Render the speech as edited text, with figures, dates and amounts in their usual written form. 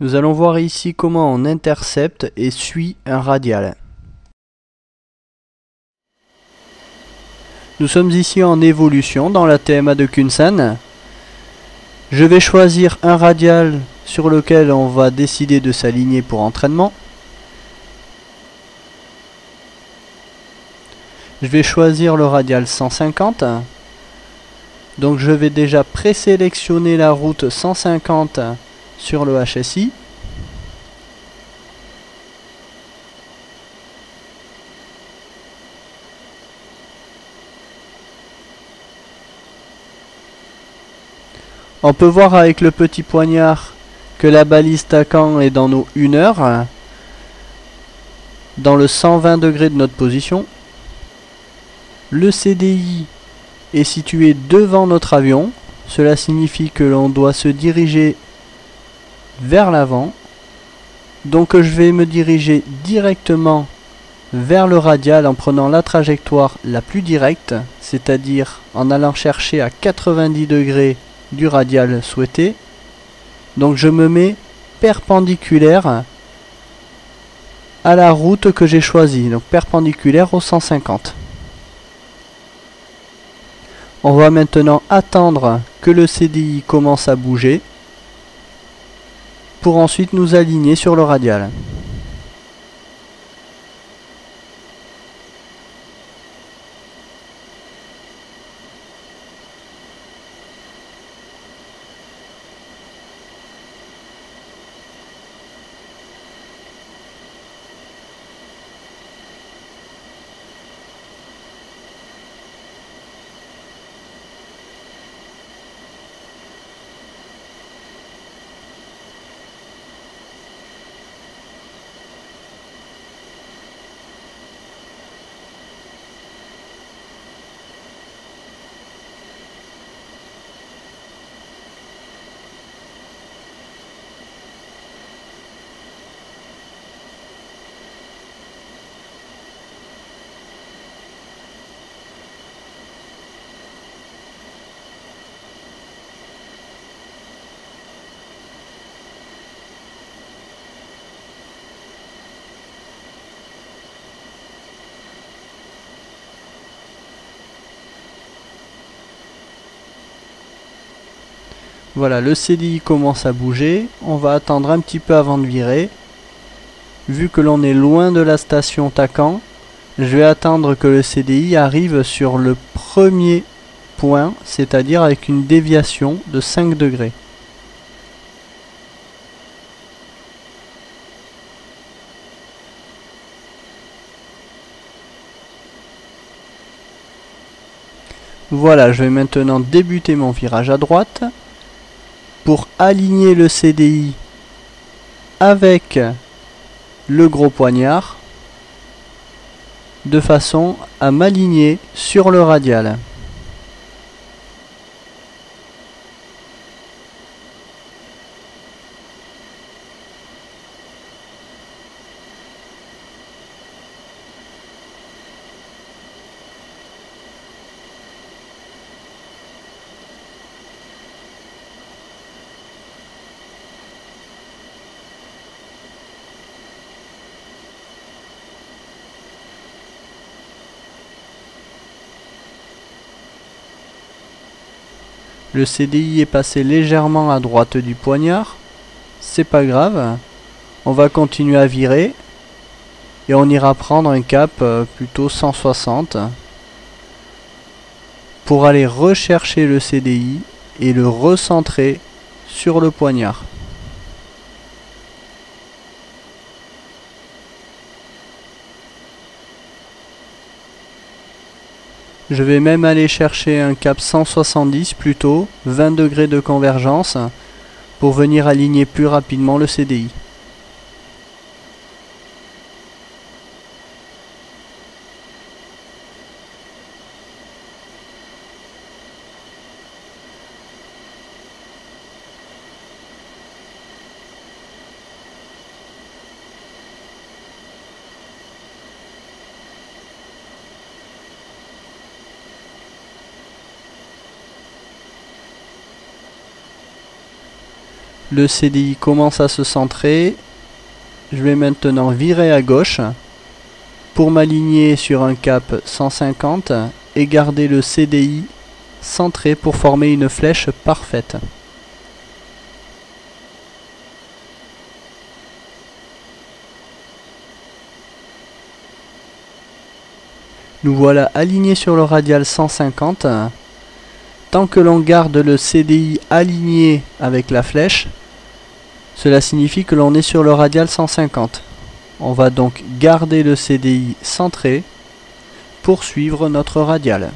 Nous allons voir ici comment on intercepte et suit un radial. Nous sommes ici en évolution dans la TMA de Kunsan. Je vais choisir un radial sur lequel on va décider de s'aligner pour entraînement. Je vais choisir le radial 150. Donc je vais déjà présélectionner la route 150 sur le HSI. On peut voir avec le petit poignard que la balise TACAN est dans nos 1 heure, dans le 120 degrés de notre position. Le CDI est situé devant notre avion, cela signifie que l'on doit se diriger vers l'avant. Donc je vais me diriger directement vers le radial en prenant la trajectoire la plus directe, c'est-à-dire en allant chercher à 90 degrés du radial souhaité. Donc je me mets perpendiculaire à la route que j'ai choisie, donc perpendiculaire au 150. On va maintenant attendre que le CDI commence à bouger pour ensuite nous aligner sur le radial. Voilà, le CDI commence à bouger. On va attendre un petit peu avant de virer. Vu que l'on est loin de la station TACAN, je vais attendre que le CDI arrive sur le premier point, c'est-à-dire avec une déviation de 5 degrés. Voilà, je vais maintenant débuter mon virage à droite. Pour aligner le CDI avec le gros poignard, de façon à m'aligner sur le radial. Le CDI est passé légèrement à droite du poignard. C'est pas grave. On va continuer à virer. Et on ira prendre un cap plutôt 160. Pour aller rechercher le CDI et le recentrer sur le poignard. Je vais même aller chercher un cap 170 plutôt, 20 degrés de convergence, pour venir aligner plus rapidement le CDI. Le CDI commence à se centrer. Je vais maintenant virer à gauche pour m'aligner sur un cap 150 et garder le CDI centré pour former une flèche parfaite. Nous voilà alignés sur le radial 150. Tant que l'on garde le CDI aligné avec la flèche, cela signifie que l'on est sur le radial 150. On va donc garder le CDI centré pour suivre notre radial.